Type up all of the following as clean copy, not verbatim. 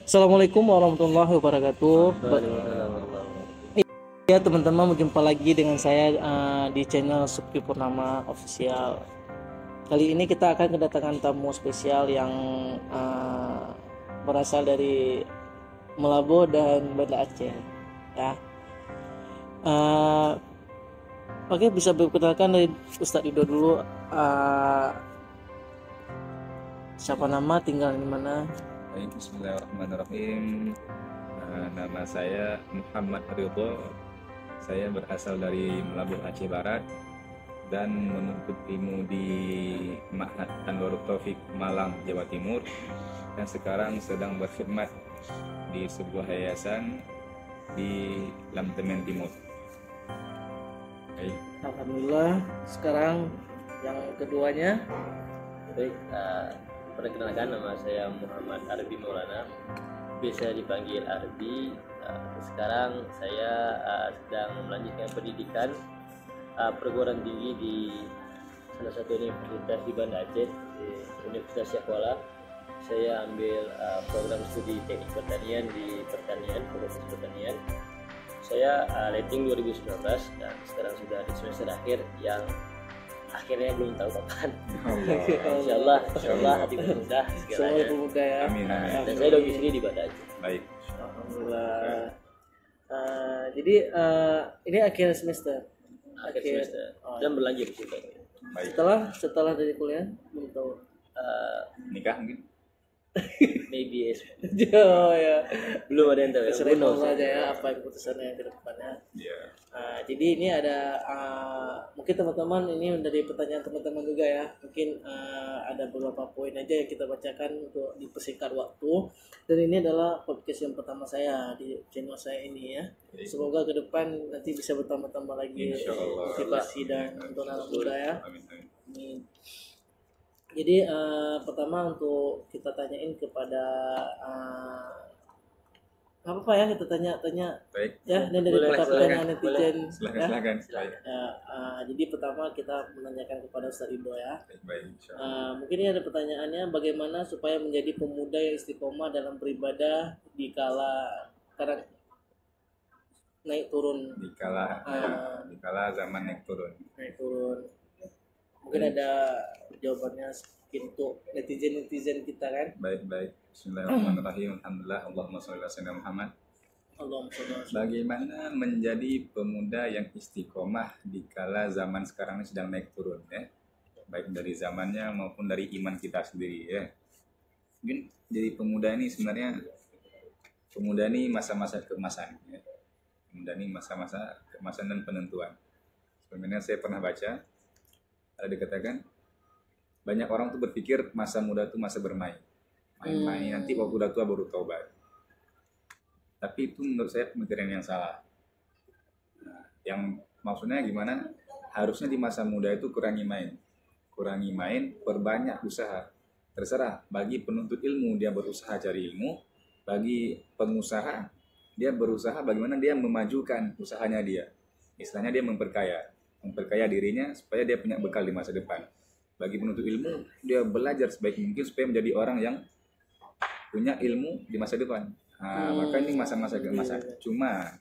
Assalamualaikum warahmatullahi wabarakatuh. Ya teman-teman, berjumpa lagi dengan saya di channel Supki Purnama Official. Kali ini kita akan kedatangan tamu spesial yang berasal dari Malabo dan Banda Aceh. Ya. Oke, bisa diperkenalkan dari Ustadz Ridho dulu. Siapa nama, tinggal di mana? Baik, bismillahirrahmanirrahim. Nama saya Muhammad Ridho. Saya berasal dari Labuan Aceh Barat dan menuntut ilmu di Ma'had Anwarut Taufik Malang, Jawa Timur, dan sekarang sedang berkhidmat di sebuah yayasan di Lamtemen Timur. Baik. Alhamdulillah. Sekarang yang keduanya. Baik, perkenalkan, nama saya Muhammad Arbi Maulana, bisa dipanggil Arbi. Sekarang saya sedang melanjutkan pendidikan perguruan tinggi di salah satu universitas di Banda Aceh, di Universitas Syahwala. Saya ambil program studi teknik pertanian di Fakultas Pertanian. Saya letting 2019 dan sekarang sudah di semester akhir yang akhirnya belum tahu kapan. Insyaallah hati mudah Semoga segalanya. muda ya. Amin, amin. Dan saya domisili di Banda Aceh. Baik. Alhamdulillah. Jadi ini akhir semester. Akhir semester dan berlanjut juga. Baik. Setelah dari kuliah belum tahu. Nikah mungkin? Maybe Oh ya. belum ada yang tahu ya. Sering Bonus. aja ya apa keputusannya ke depannya. Ya. Jadi ini ada mungkin teman-teman ini dari pertanyaan teman-teman juga ya. Mungkin ada beberapa poin aja yang kita bacakan untuk dipersingkat waktu. Dan ini adalah podcast yang pertama saya di channel saya ini ya. Semoga ke depan nanti bisa bertambah-tambah lagi Insyaallah. motivasi dan untuk anak muda ya. Amin, amin. Amin. Jadi pertama untuk kita tanyain kepada apa Pak ya, kita tanya Baik. ya, dan dari Boleh, pertanyaan silakan. netizen Silakan. ya. Baik. Jadi pertama kita menanyakan kepada Ustaz Ridho ya. Baik, insyaallah. Mungkin ini ada pertanyaannya, bagaimana supaya menjadi pemuda yang istiqomah dalam beribadah di kala kadang naik turun Dikala zaman naik turun. mungkin ada jawabannya untuk netizen kita kan. Baik. Bismillahirrahmanirrahim. Alhamdulillah. Allahumma sholli ala sayyidina Muhammad. Allahumma sholli ala sayyidina Bagaimana menjadi pemuda yang istiqomah di kala zaman sekarang ini sedang naik turun ya. Baik dari zamannya maupun dari iman kita sendiri ya. Mungkin jadi pemuda ini sebenarnya masa-masa keemasan ya. Pemuda ini masa-masa keemasan dan penentuan. Sebenarnya saya pernah baca ada dikatakan banyak orang tuh berpikir masa muda itu masa bermain, main-main, nanti waktu udah tua baru taubat. Tapi itu menurut saya pemikiran yang salah. Nah, yang maksudnya gimana? Harusnya di masa muda itu kurangi main, perbanyak usaha. Terserah, bagi penuntut ilmu dia berusaha cari ilmu, bagi pengusaha dia berusaha bagaimana dia memajukan usahanya dia. Istilahnya dia memperkaya dirinya supaya dia punya bekal di masa depan. Bagi penuntut ilmu, dia belajar sebaik mungkin supaya menjadi orang yang punya ilmu di masa depan. Maka ini masa-masa keemasan. Cuma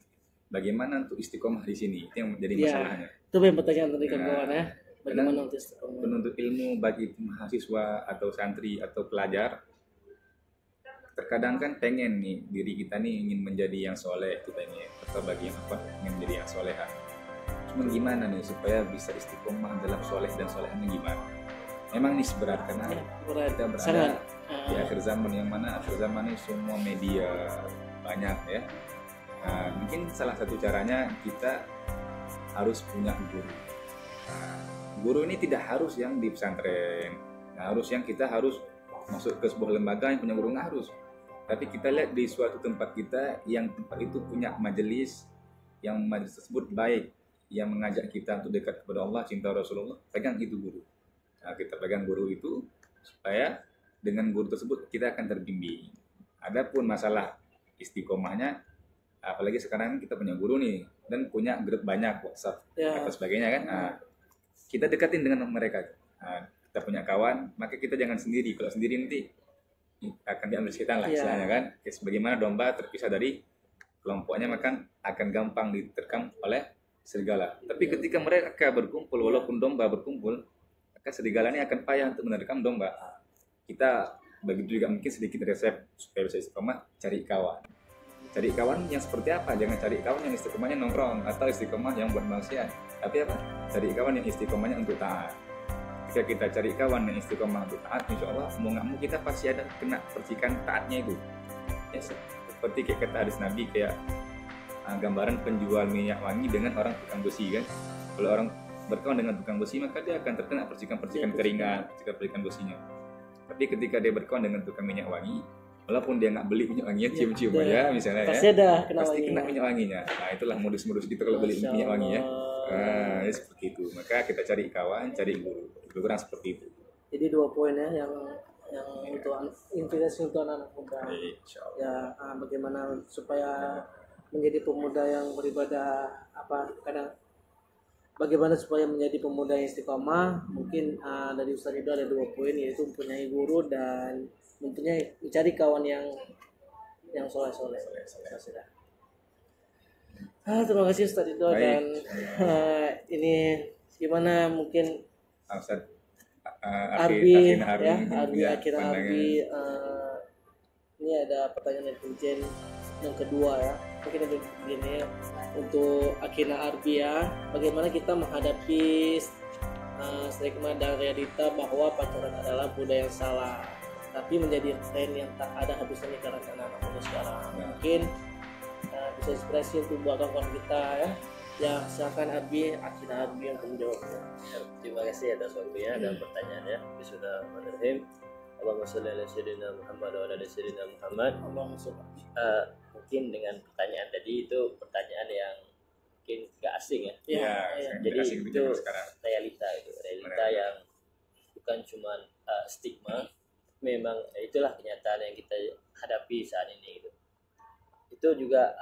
bagaimana untuk istiqomah di sini itu yang menjadi masalahnya. Itu yang pertanyaan tadi kawan ya. Bagaimana untuk istiqomah? Penuntut ilmu bagi mahasiswa atau santri atau pelajar terkadang kan pengen nih diri kita nih ingin menjadi yang soleh kita ini, atau bagi yang ingin menjadi yang soleha. Cuman gimana nih supaya bisa istiqomah dalam soleh dan solehnya gimana? Memang ini berat karena kita berada di akhir zaman, yang mana akhir zaman ini semua media banyak ya. Mungkin salah satu caranya kita harus punya guru. Guru ini tidak harus yang di pesantren, harus yang kita harus masuk ke sebuah lembaga yang punya guru, nggak harus. Tapi kita lihat di suatu tempat kita yang tempat itu punya majelis, yang majelis tersebut baik, yang mengajak kita untuk dekat kepada Allah, cinta Rasulullah, pegang itu guru. Nah, kita pegang guru itu supaya dengan guru tersebut kita akan terbimbing. Adapun masalah istiqomahnya, apalagi sekarang kita punya guru nih dan punya grup banyak WhatsApp atau sebagainya kan. Kita dekatin dengan mereka. Kita punya kawan, maka kita jangan sendiri. Kalau sendiri nanti akan diambil setan lah Iya. istilahnya kan. Sebagaimana domba terpisah dari kelompoknya maka akan gampang diterkam oleh serigala. Tapi ketika mereka berkumpul, walaupun domba berkumpul, maka serigala ini akan payah untuk menerkam domba. Kita begitu juga mungkin sedikit resep supaya bisa istiqomah, cari kawan. Cari kawan yang seperti apa? Jangan cari kawan yang istiqomahnya nongkrong atau istiqomah yang buat maksiat. Tapi apa? Cari kawan yang istiqomahnya untuk taat. Jika kita cari kawan yang istiqomah untuk taat, insya Allah mau nggak mau kita pasti ada kena percikan taatnya itu. Ya, seperti kayak kata hadis Nabi, kayak gambaran penjual minyak wangi dengan orang tukang besi kan. Kalau orang berkawan dengan tukang besi maka dia akan terkena percikan-percikan keringat, percikan-percikan besinya. Tapi ketika dia berkawan dengan tukang minyak wangi, walaupun dia nggak beli minyak wanginya, cium-cium aja misalnya pasti ya, ada kena pasti wanginya. kena minyak wanginya. Nah itulah modus-modus gitu kalau beli Masya minyak wangi ya. Allah. Ya seperti itu. Maka kita cari kawan, cari guru. Lebih kurang seperti itu. Jadi 2 poin ya yang untuk inspirasi untuk anak muda. Insya Allah. Ya bagaimana supaya menjadi pemuda yang beribadah, bagaimana supaya menjadi pemuda yang istiqomah. Mungkin dari Ustaz Ridho ada 2 poin, yaitu mempunyai guru dan mencari kawan yang soleh-soleh. Terima kasih Ustaz Ridho. Baik. Dan ini gimana mungkin Ustaz Arbi Akhirna ya, mungkin Arbi punya akhirnya pandangan. Arbi ini ada pertanyaan netizen yang kedua ya. Mungkin ada begini untuk akhirnya Arbi ya, bagaimana kita menghadapi stigma dan realita bahwa pacaran adalah budaya yang salah, tapi menjadi tren yang tak ada habisnya di kalangan anak muda sekarang. Mungkin bisa inspirasi untuk buat kawan kita ya. Ya, silakan Arbi, akhirnya Arbi yang menjawabnya. Terima kasih atas waktunya dan pertanyaannya. Bismillahirrahmanirrahim. Allahumma sholli ala sayyidina Muhammad wa ala ali sayyidina Muhammad. Allahumma sholli. Mungkin dengan pertanyaan tadi itu pertanyaan yang mungkin gak asing ya. Iya. Jadi asing itu zaman sekarang. realita yang bukan cuma stigma, memang itulah kenyataan yang kita hadapi saat ini gitu. Itu juga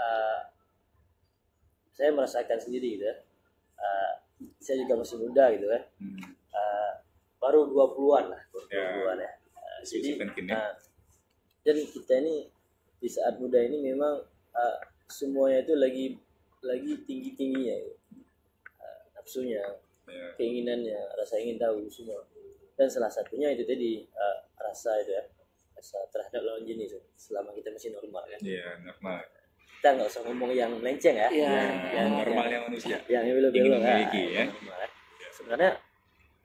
saya merasakan sendiri gitu ya. Saya juga masih muda gitu kan. Baru 20-an lah, 20-an ya. Jadi dan kita ini di saat muda ini memang semuanya itu lagi tinggi-tingginya gitu. Nafsunya, keinginannya, rasa ingin tahu semua. Dan salah satunya itu tadi rasa itu ya, rasa terhadap lawan jenis selama kita masih normal kan. Iya, normal. Kita nggak usah ngomong yang melenceng ya, Iya. yang Normalnya manusia. yang Ingin belum memiliki ya. Sebenarnya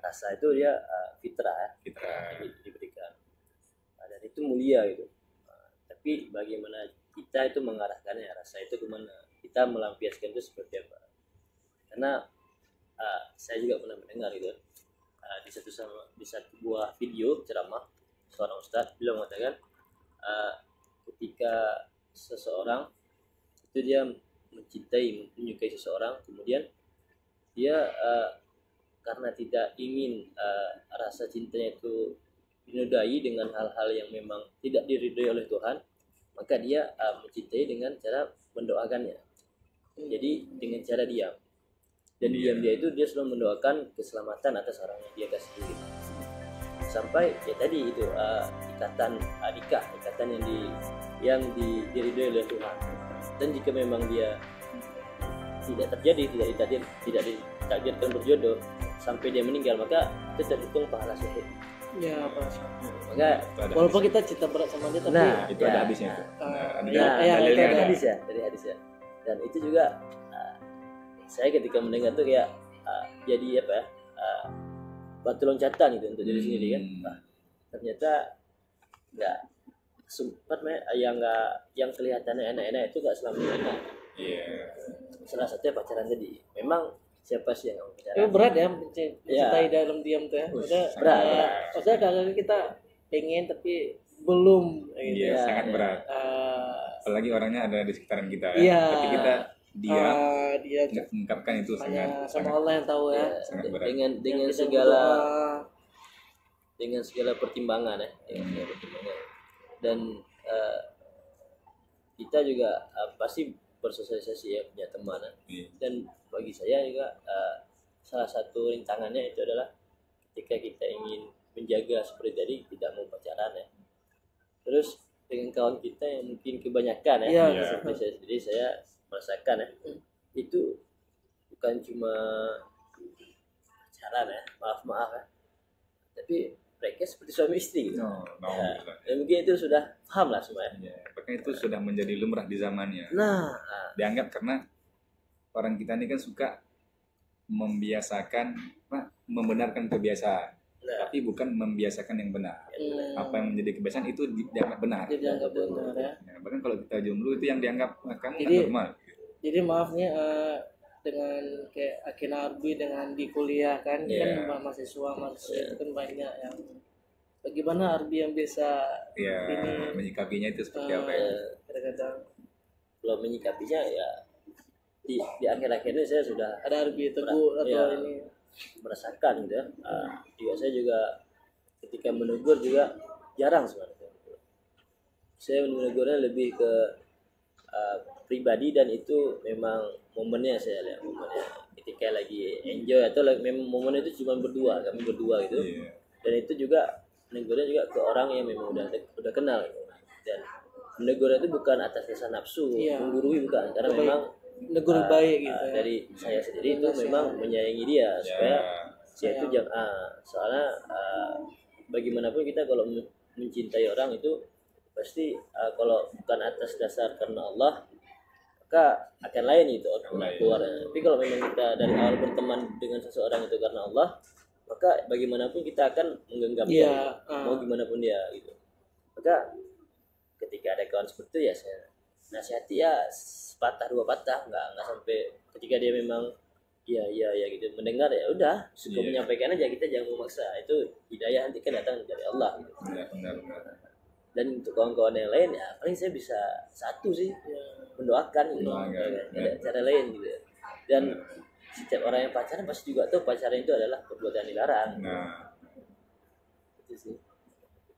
rasa itu dia fitrah ya, Fitrah. diberikan. Dan itu mulia gitu. Tapi bagaimana kita itu mengarahkannya, rasa itu kemana, kita melampiaskan itu seperti apa. Karena saya juga pernah mendengar gitu di satu buah video ceramah seorang ustadz beliau mengatakan ketika seseorang itu dia menyukai seseorang, kemudian dia karena tidak ingin rasa cintanya itu dinodai dengan hal-hal yang memang tidak diridhoi oleh Tuhan, maka dia mencintai dengan cara mendoakannya. Jadi dengan cara diam. Dan diam dia itu dia selalu mendoakan keselamatan atas orang yang dia kasih. Sampai ya tadi itu ikatan yang diridhoi oleh Tuhan. Dan jika memang dia tidak terjadi, tidak ditakdirkan berjodoh sampai dia meninggal, maka itu terhitung pahala syahid. Ya, Pak. Maka Walaupun kita cinta berat sama dia, tapi Itu ada habisnya itu. itu ada. dari hadis ya. Dan itu juga saya ketika mendengar tuh kayak jadi apa ya, batu loncatan gitu untuk diri sendiri kan. Ternyata nggak sempat yang kelihatannya enak-enak itu nggak selamanya enak. Salah satunya pacaran tadi. Memang siapa sih yang pacaran? Itu berat ya mencintai dalam diam tuh ya. Berat. Maksudnya kadang kita pengen tapi belum gitu. Iya, sangat berat. Apalagi orangnya ada di sekitaran kita ya. Iya. Tapi kita dia mengungkapkan itu hanya sangat sama Allah yang tahu ya. sangat berat. Dengan Yang kita segala berdoa. dengan segala pertimbangan ya, dan kita juga pasti bersosialisasi ya, punya teman ya. Dan bagi saya juga salah satu rintangannya itu adalah ketika kita ingin menjaga seperti tadi, tidak mau pacaran ya, Terus dengan kawan kita yang mungkin kebanyakan ya, Iya. sampai saya sendiri saya merasakan ya, itu bukan cuma pacaran ya, maaf ya, tapi mereka seperti suami istri gitu. No, no, Ya, dan mungkin itu sudah paham lah semua ya. ya, bahkan itu sudah menjadi lumrah di zamannya. Nah, Dianggap karena orang kita ini kan suka membenarkan kebiasaan, Nah, tapi bukan membiasakan yang benar. Apa yang menjadi kebiasaan itu dianggap benar. jadi anggap benar ya. Ya, bahkan kalau kita jomblo itu yang dianggap kamu nggak Jadi- normal. Jadi maaf nih dengan kayak Akina Arbi dengan di kuliah kan, Iya. kan mahasiswa itu kan banyak yang bagaimana Arbi yang bisa Ya, Ini- menyikapinya itu seperti apa ya? kadang-kadang kalau menyikapinya ya di akhir-akhir ini saya sudah ada Arbi teguh atau Iya. ini merasakan gitu ya. Juga saya juga ketika menegur juga jarang sebenarnya. Saya menegurnya lebih ke pribadi, dan itu memang momennya saya lihat momennya ketika lagi enjoy atau memang momen itu cuma kami berdua gitu. Iya. Dan itu juga menegurnya juga ke orang yang memang udah kenal gitu. Dan menegurnya itu bukan atas dasar nafsu, Iya. menggurui bukan, karena Baik. memang negur baik gitu ya. dari saya sendiri itu memang menyayangi dia supaya dia itu soalnya bagaimanapun kita kalau mencintai orang itu pasti kalau bukan atas dasar karena Allah maka akan lain itu keluarnya. Tapi kalau memang kita dari awal berteman dengan seseorang itu karena Allah, maka bagaimanapun kita akan menggenggam dia, Iya, mau gimana pun dia gitu. Maka ketika ada kawan seperti itu ya saya nasihati ya sepatah dua patah, nggak sampai ketika dia memang iya gitu mendengar ya udah cukup Iya. menyampaikan aja, kita jangan memaksa. Itu hidayah nanti kan datang dari Allah gitu. Benar. Dan untuk kawan-kawan yang lain ya paling saya bisa satu sih, mendoakan gitu. Mendoakan, Ya, ya. ada cara lain gitu. Dan setiap orang yang pacaran pasti juga tahu pacaran itu adalah perbuatan dilarang. Nah, Itu sih.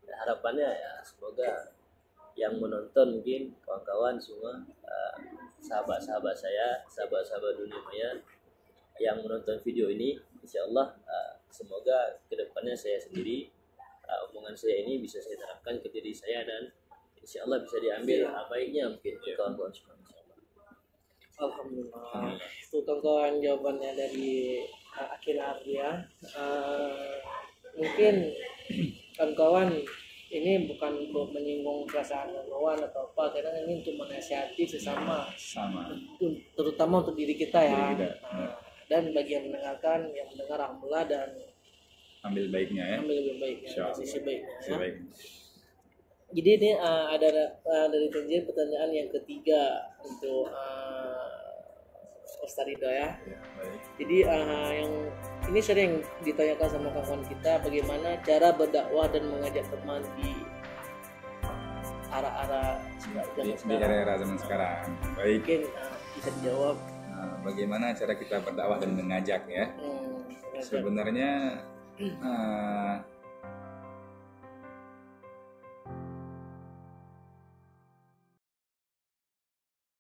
Dan harapannya ya semoga yang menonton mungkin kawan-kawan semua, sahabat-sahabat saya, sahabat-sahabat dunia maya yang menonton video ini, insya Allah semoga kedepannya saya sendiri omongan saya ini bisa saya terapkan ke diri saya, dan insya Allah bisa diambil baiknya mungkin ke kawan-kawan semua. Alhamdulillah. Itu kawan-kawan jawabannya dari Akina Arbi ya. Mungkin kawan-kawan ini bukan untuk menyinggung perasaan kawan atau apa, karena ini untuk menasihati sesama, sama. terutama untuk diri kita ya. Diri kita. Dan bagi yang mendengarkan, yang mendengar alhamdulillah, dan Ambil baiknya ya. ambil lebih baiknya, Insya Allah. sisi baiknya ya. Sebaik. Jadi ini ada dari Tenjin pertanyaan yang ketiga untuk Ustaz Ridho ya. Ya, baik. Jadi yang ini sering ditanyakan sama kawan kita, bagaimana cara berdakwah dan mengajak teman di arah-arah Di era-era zaman sekarang. Baik. Mungkin bisa dijawab. Nah, bagaimana cara kita berdakwah dan mengajak ya? Sebenarnya